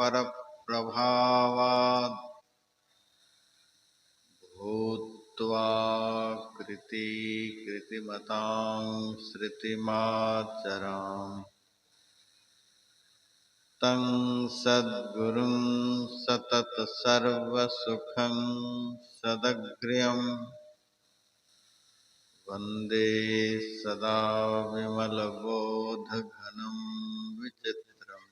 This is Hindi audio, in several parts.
परप्रभावात् भूत्वा कृतिमतां श्रुतिमाचरामि तं सद्गुरुं सततसर्वसुखं सदग्र्यं वन्दे सदा विमलबोधघनं विचित्रम्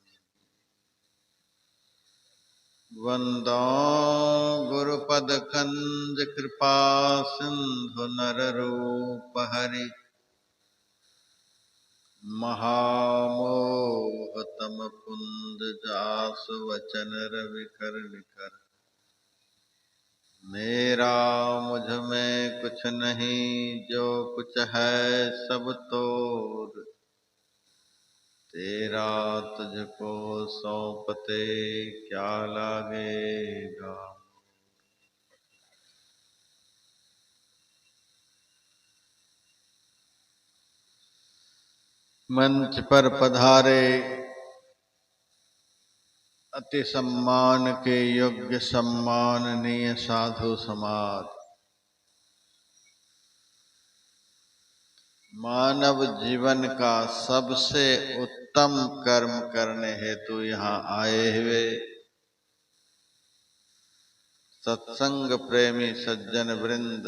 वन्दे गुरुपदकन्दकृपासिन्धु नररूपहरि महामोहतमपुञ्जजासु वचनरविकर्णिकर मेरा मुझ में कुछ नहीं जो कुछ है सब तोर तेरा तुझको सौंपते क्या लागेगा। मंच पर पधारे अति सम्मान के योग्य सम्माननीय साधु समाज, मानव जीवन का सबसे उत्तम कर्म करने हेतु यहाँ आए हुए सत्संग प्रेमी सज्जन वृंद,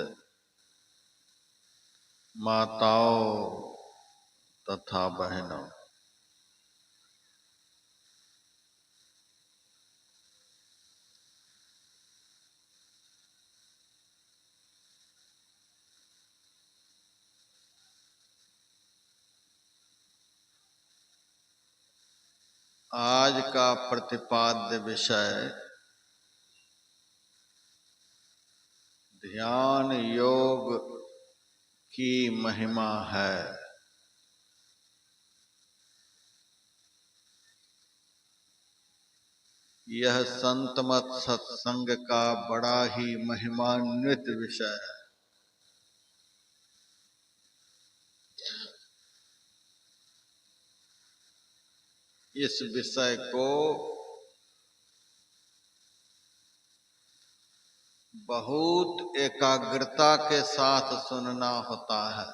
माताओं तथा बहनों, आज का प्रतिपाद्य विषय ध्यान योग की महिमा है। यह संत मत सत्संग का बड़ा ही महिमान्वित विषय है। इस विषय को बहुत एकाग्रता के साथ सुनना होता है।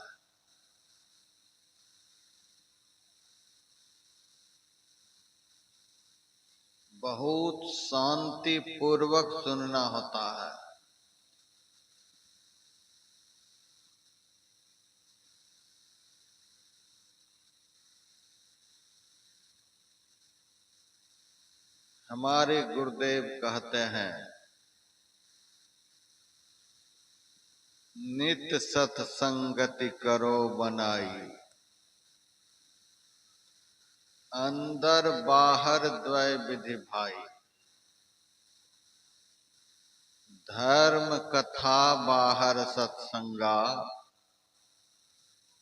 बहुत शांति पूर्वक सुनना होता है। हमारे गुरुदेव कहते हैं, नित्य सत्संगति करो बनाई, अंदर बाहर द्वय विधि भाई, धर्म कथा बाहर सत्संगा,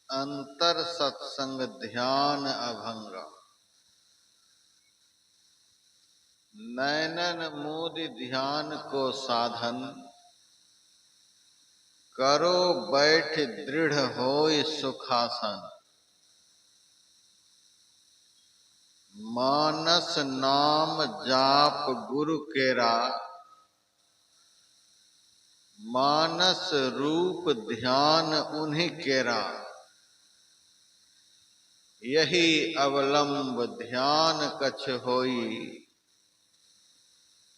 अंतर सत्संग ध्यान अभंगा। नैनन मूदि ध्यान को साधन, करो बैठ दृढ़ होय सुखासन। मानस नाम जाप गुरु केरा, मानस रूप ध्यान उन्हीं केरा। यही अवलंब ध्यान कछ होई,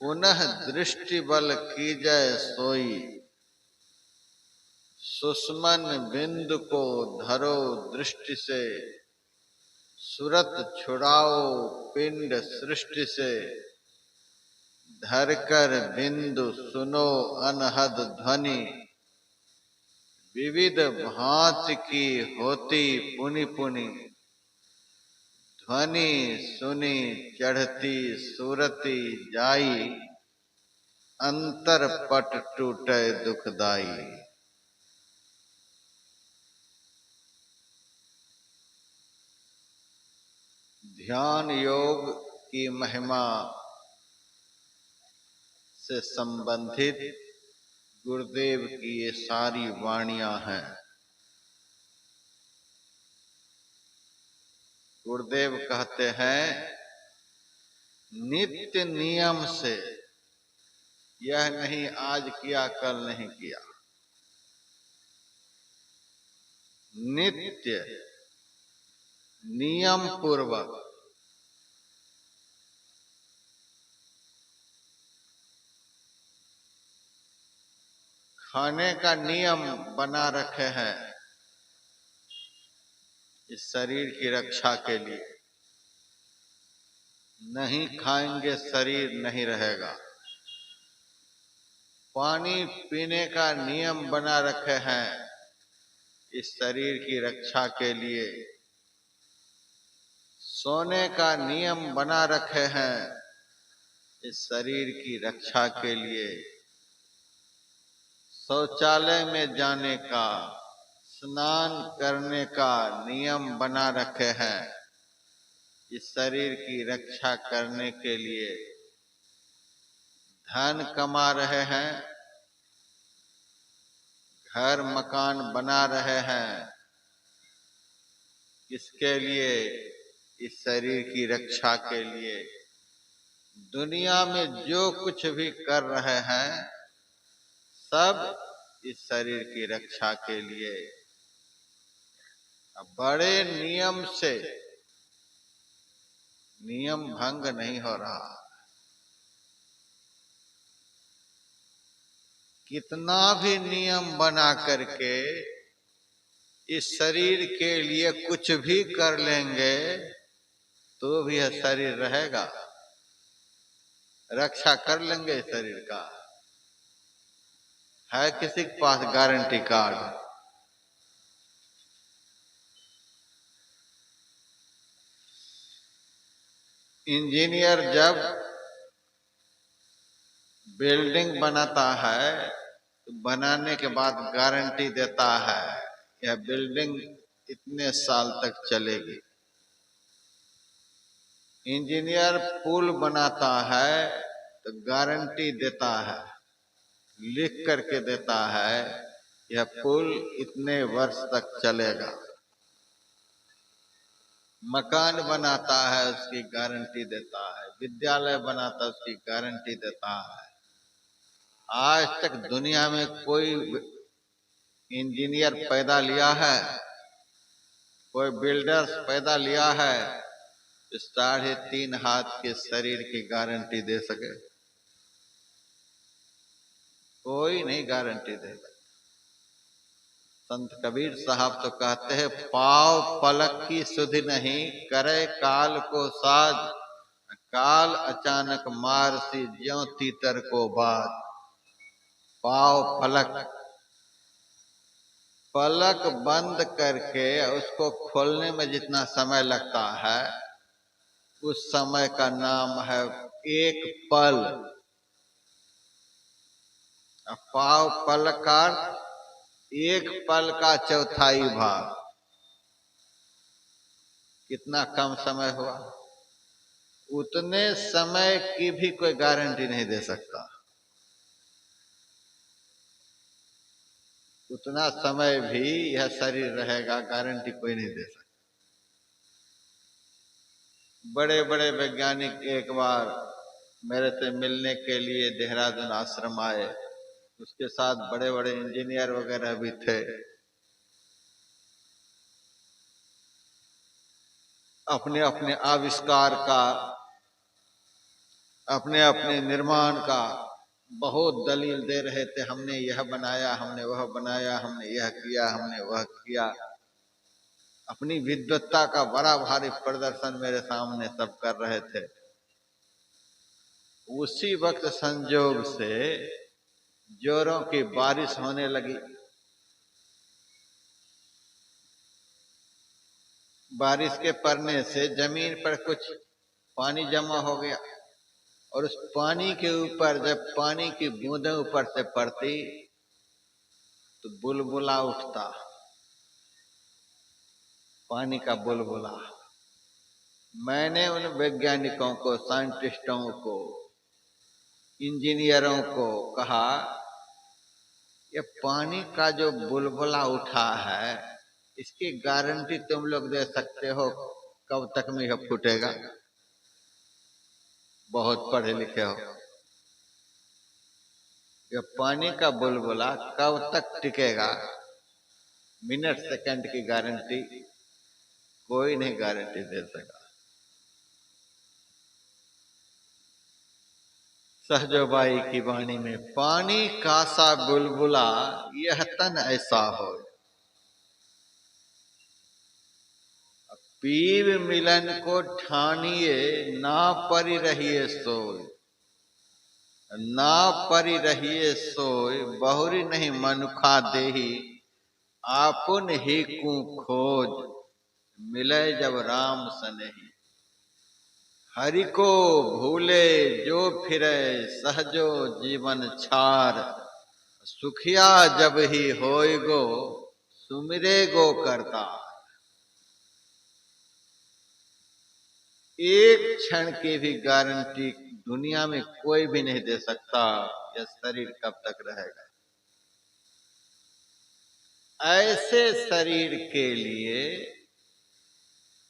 पुनः दृष्टि बल कीजय सोई। सुषमन बिंदु को धरो दृष्टि से, सुरत छुड़ाओ पिंड सृष्टि से। धरकर बिंदु सुनो अनहद ध्वनि, विविध भांति की होती पुनि पुनि। ध्वनि सुनी चढ़ती सुरती जाई, अंतर पट टूटे दुखदाई। ध्यान योग की महिमा से संबंधित गुरुदेव की ये सारी वाणियां हैं। गुरुदेव कहते हैं, नित्य नियम से, यह नहीं आज किया कल नहीं किया, नित्य नियम पूर्वक खाने का नियम बना रखे हैं इस शरीर की रक्षा के लिए। नहीं खाएंगे शरीर नहीं रहेगा। पानी पीने का नियम बना रखे हैं इस शरीर की रक्षा के लिए। सोने का नियम बना रखे हैं इस शरीर की रक्षा के लिए। शौचालय में जाने का, स्नान करने का नियम बना रखे हैं इस शरीर की रक्षा करने के लिए। धन कमा रहे हैं, घर मकान बना रहे हैं, किसके लिए? इस शरीर की रक्षा के लिए। दुनिया में जो कुछ भी कर रहे हैं सब इस शरीर की रक्षा के लिए। बड़े नियम से नियम भंग नहीं हो रहा। कितना भी नियम बना करके इस शरीर के लिए कुछ भी कर लेंगे तो भी यह शरीर रहेगा। रक्षा कर लेंगे इस शरीर का। है किसी के पास गारंटी कार्ड? इंजीनियर जब बिल्डिंग बनाता है तो बनाने के बाद गारंटी देता है यह बिल्डिंग इतने साल तक चलेगी। इंजीनियर पुल बनाता है तो गारंटी देता है, लिख करके देता है यह पुल इतने वर्ष तक चलेगा। मकान बनाता है उसकी गारंटी देता है, विद्यालय बनाता है उसकी गारंटी देता है। आज तक दुनिया में कोई इंजीनियर पैदा लिया है, कोई बिल्डर्स पैदा लिया है 3.5 हाथ के शरीर की गारंटी दे सके? कोई नहीं गारंटी देगा। संत कबीर साहब तो कहते हैं पाव पलक की सुधि नहीं, करे काल को साज, काल अचानक मार सी ज्यों तीतर को बाज। पाव पलक, पलक बंद करके उसको खोलने में जितना समय लगता है उस समय का नाम है एक पल। पाव पलक का एक पल का चौथाई भाग, कितना कम समय हुआ। उतने समय की भी कोई गारंटी नहीं दे सकता। उतना समय भी यह शरीर रहेगा, गारंटी कोई नहीं दे सकता। बड़े बड़े वैज्ञानिक एक बार मेरे से मिलने के लिए देहरादून आश्रम आए। उसके साथ बड़े बड़े इंजीनियर वगैरह भी थे। अपने अपने आविष्कार का, अपने अपने निर्माण का बहुत दलील दे रहे थे। हमने यह बनाया, हमने वह बनाया, हमने यह किया, हमने वह किया। अपनी विद्वत्ता का बड़ा भारी प्रदर्शन मेरे सामने सब कर रहे थे। उसी वक्त संजोग से जोरों की बारिश होने लगी। बारिश के पड़ने से जमीन पर कुछ पानी जमा हो गया और उस पानी के ऊपर जब पानी की बूंदें ऊपर से पड़ती तो बुलबुला उठता, पानी का बुलबुला। मैंने उन वैज्ञानिकों को, साइंटिस्टों को, इंजीनियरों को कहा ये पानी का जो बुलबुला उठा है इसकी गारंटी तुम लोग दे सकते हो कब तक में यह फूटेगा? बहुत पढ़े लिखे हो। ये पानी का बुलबुला कब तक टिकेगा, मिनट सेकंड की गारंटी कोई नहीं गारंटी दे सका। सहजोबाई की वाणी में, पानी का सा बुलबुला यह तन ऐसा हो, पीव मिलन को ठानिए ना परी रहिए सोय, ना परी रहिए सोय बहुरी नहीं मनुखा देही, आपुन ही कु खोज मिले जब राम सनेही। हरि को भूले जो फिरे सहजो जीवन छार, सुखिया जब ही होय गो सुमिरे गो करता। एक क्षण की भी गारंटी दुनिया में कोई भी नहीं दे सकता यह शरीर कब तक रहेगा। ऐसे शरीर के लिए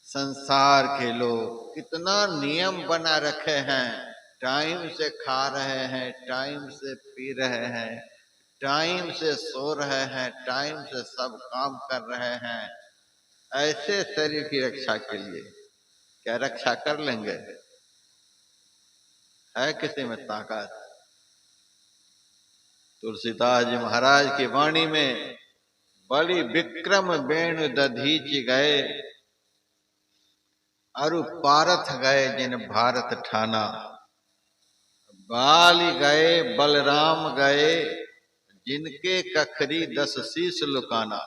संसार के लोग कितना नियम बना रखे हैं, टाइम से खा रहे हैं, टाइम से पी रहे हैं, टाइम से सो रहे हैं, टाइम से सब काम कर रहे हैं। ऐसे शरीर की रक्षा के लिए क्या रक्षा कर लेंगे? है किसी में ताकत? तुलसीदास जी महाराज की वाणी में, बलि विक्रम वेणु दधीच गए, अरु पारथ गए जिन भारत ठाना, बाली गए बलराम गए जिनके कखरी 10 शीश लुकाना,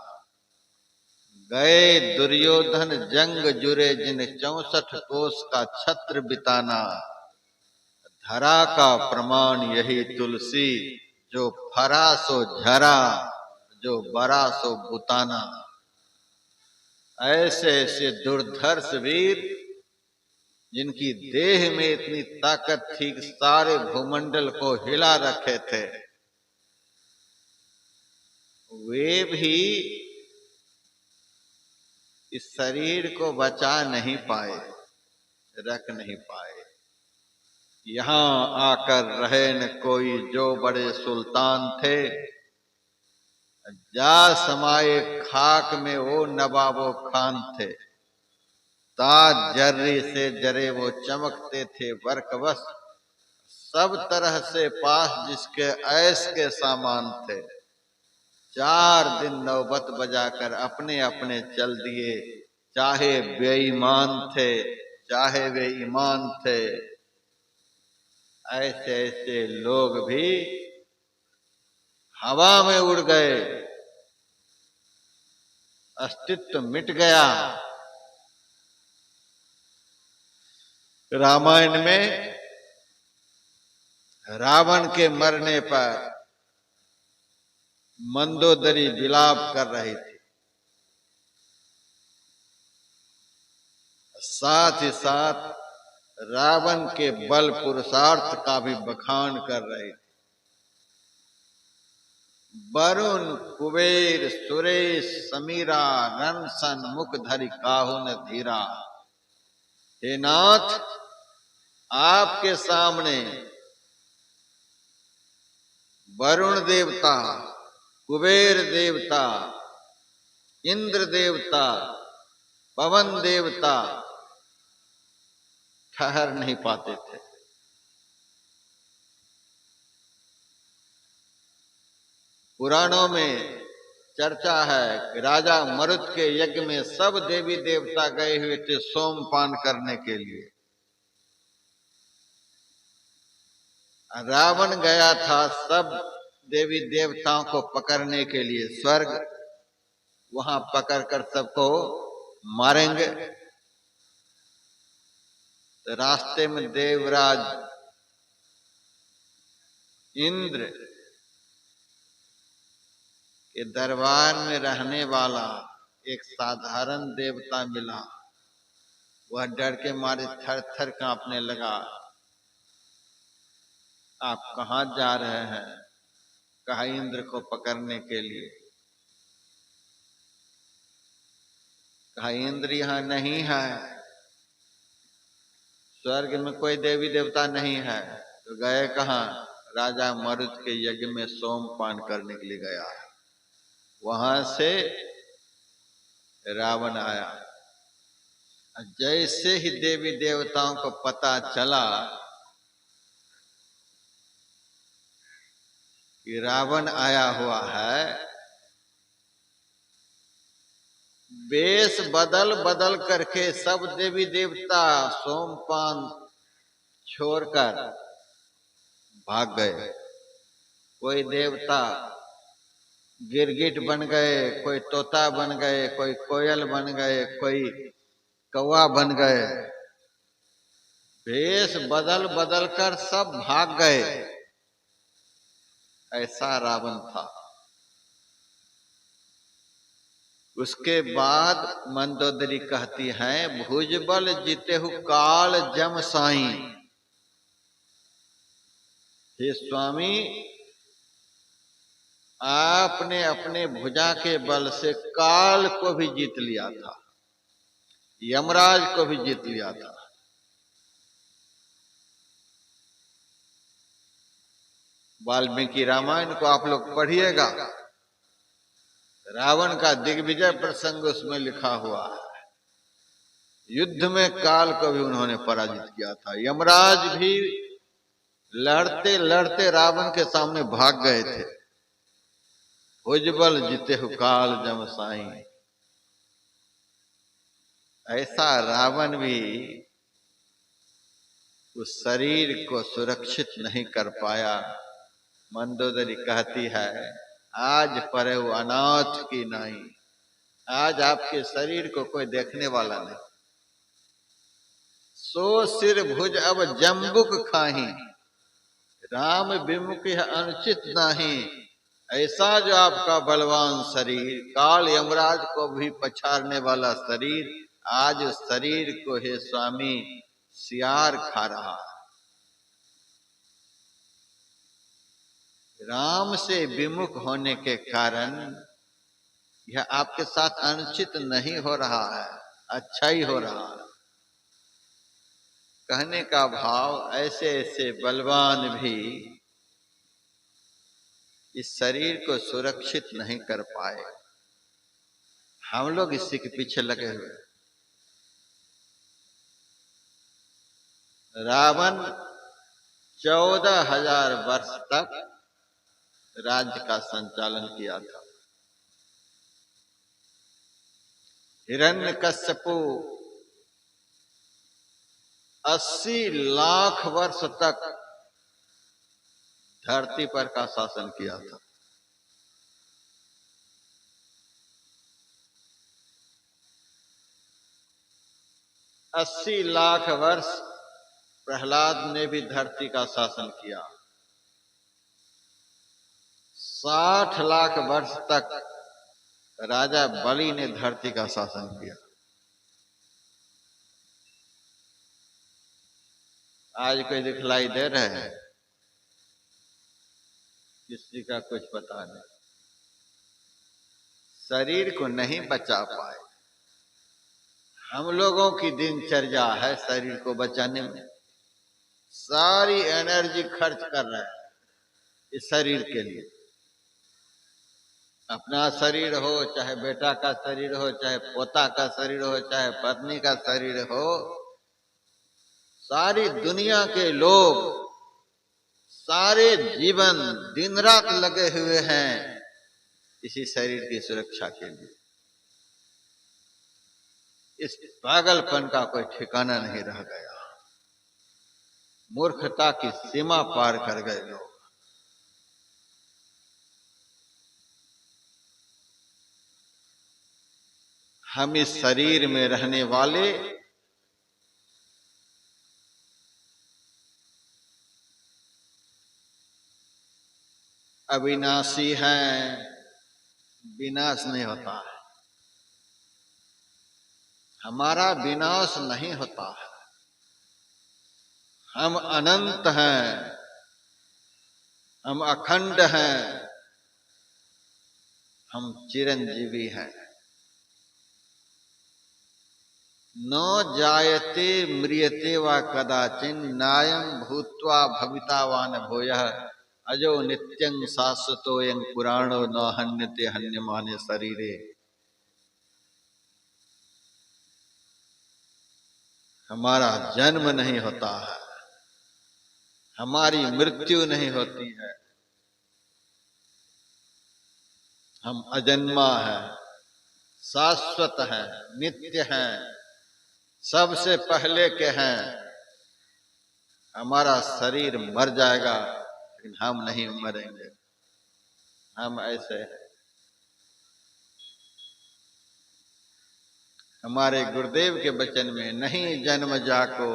गए दुर्योधन जंग जुरे जिन 64 कोस का छत्र बिताना, धरा का प्रमाण यही तुलसी, जो फरा सो झरा, जो बरा सो बुताना। ऐसे ऐसे दुर्धर्ष वीर जिनकी देह में इतनी ताकत थी कि सारे भूमंडल को हिला रखे थे, वे भी इस शरीर को बचा नहीं पाए, रख नहीं पाए। यहां आकर रहे न कोई जो बड़े सुल्तान थे, जा समाये खाक में वो नवाबो खान थे, ताज जर्री से जरे वो चमकते थे वर्कवश, सब तरह से पास जिसके ऐश के सामान थे, 4 दिन नौबत बजाकर अपने अपने चल दिए, चाहे बेईमान थे चाहे वे ईमान थे। ऐसे ऐसे लोग भी हवा में उड़ गए, अस्तित्व मिट गया। रामायण में रावण के मरने पर मंदोदरी विलाप कर रही थी, साथ ही साथ रावण के बल पुरुषार्थ का भी बखान कर रही थी। वरुण कुबेर सुरेश समीरा रनसन मुख धरि काहू न धीरा। हे नाथ, आपके सामने वरुण देवता, कुबेर देवता, इंद्र देवता, पवन देवता ठहर नहीं पाते थे। पुराणों में चर्चा है कि राजा मरुत के यज्ञ में सब देवी देवता गए हुए थे सोमपान करने के लिए। रावण गया था सब देवी देवताओं को पकड़ने के लिए स्वर्ग, वहां पकड़कर सबको मारेंगे। तो रास्ते में देवराज इंद्र के दरबार में रहने वाला एक साधारण देवता मिला। वह डर के मारे थर थर कांपने लगा। आप कहाँ जा रहे हैं? कहा इंद्र को पकड़ने के लिए। कहा इंद्र यहाँ नहीं है, स्वर्ग में कोई देवी देवता नहीं है, तो गए कहाँ? राजा मरुत के यज्ञ में सोमपान करने के लिए गया है। वहां से रावण आया। जैसे ही देवी देवताओं को पता चला कि रावण आया हुआ है, वेश बदल बदल करके सब देवी देवता सोमपान छोड़कर भाग गए। कोई देवता गिरगिट बन गए, कोई तोता बन गए, कोई कोयल बन गए, कोई कौवा बन गए। वेश बदल बदल कर सब भाग गए। ऐसा रावण था। उसके बाद मंदोदरी कहती हैं, भुजबल जितेहु काल जम साई। हे स्वामी, आपने अपने भुजा के बल से काल को भी जीत लिया था, यमराज को भी जीत लिया था। वाल्मीकि रामायण को आप लोग पढ़िएगा, रावण का दिग्विजय प्रसंग उसमें लिखा हुआ है। युद्ध में काल को भी उन्होंने पराजित किया था। यमराज भी लड़ते लड़ते रावण के सामने भाग गए थे। भुजबल जितेहु काल जम साई। ऐसा रावण भी उस शरीर को सुरक्षित नहीं कर पाया। मंदोदरी कहती है, आज परे अनाथ की नाई। आज आपके शरीर को कोई देखने वाला नहीं। सो सिर भुज अब जम्बुक खाही, राम विमुख अनुचित नहीं। ऐसा जो आपका बलवान शरीर, काल यमराज को भी पछाड़ने वाला शरीर, आज उस शरीर को हे स्वामी सियार खा रहा है। राम से विमुख होने के कारण यह आपके साथ अनुचित नहीं हो रहा है, अच्छा ही हो रहा है। कहने का भाव, ऐसे ऐसे बलवान भी इस शरीर को सुरक्षित नहीं कर पाए। हम लोग इसी के पीछे लगे हुए। रावण 14,000 वर्ष तक राज्य का संचालन किया था। हिरण्यकश्यपु 80 लाख वर्ष तक धरती पर का शासन किया था। अस्सी लाख वर्ष प्रहलाद ने भी धरती का शासन किया। 60 लाख वर्ष तक राजा बलि ने धरती का शासन किया। आज कोई दिखलाई दे रहे हैं? किसी का कुछ पता नहीं। शरीर को नहीं बचा पाए। हम लोगों की दिनचर्या है शरीर को बचाने में। सारी एनर्जी खर्च कर रहे हैं इस शरीर के लिए। अपना शरीर हो, चाहे बेटा का शरीर हो, चाहे पोता का शरीर हो, चाहे पत्नी का शरीर हो, सारी दुनिया के लोग सारे जीवन दिन रात लगे हुए हैं इसी शरीर की सुरक्षा के लिए। इस पागलपन का कोई ठिकाना नहीं रह गया। मूर्खता की सीमा पार कर गए लोग। हम इस शरीर में रहने वाले अविनाशी हैं, विनाश नहीं होता है। हमारा विनाश नहीं होता है। हम अनंत हैं, हम अखंड हैं, हम चिरंजीवी हैं। नो जायते म्रियते वा कदाचिन नायं भूत्वा भवितावान भूयः अजो नित्यं शाश्वतोऽयं पुराणो न हन्यते हन्यमाने शरीरे। हमारा जन्म नहीं होता है, हमारी मृत्यु नहीं होती है, हम अजन्मा है, शाश्वत है, नित्य है, सबसे पहले के हैं। हमारा शरीर मर जाएगा लेकिन हम नहीं मरेंगे, हम ऐसे हैं। हमारे गुरुदेव के वचन में नहीं जन्म जाको,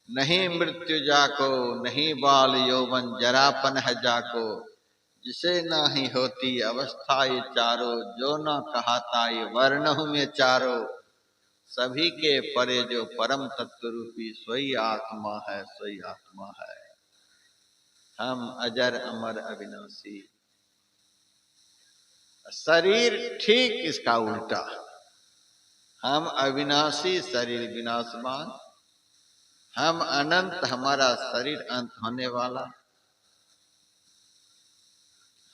नहीं मृत्यु जाको, नहीं बाल यौवन जरापन है जाको, जिसे ना ही होती अवस्था ये चारो, जो ना कहाता ये वर्ण में चारो, सभी के परे जो परम तत्व रूपी सोई आत्मा है, सोई आत्मा है। हम अजर अमर अविनाशी। शरीर ठीक इसका उल्टा, हम अविनाशी, शरीर विनाशमान, हम अनंत, हमारा शरीर अंत होने वाला,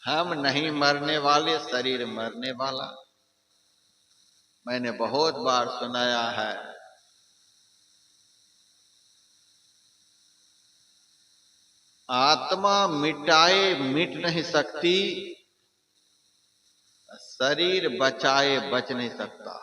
हम नहीं मरने वाले, शरीर मरने वाला। मैंने बहुत बार सुनाया है, आत्मा मिटाए मिट नहीं सकती, शरीर बचाए बच नहीं सकता।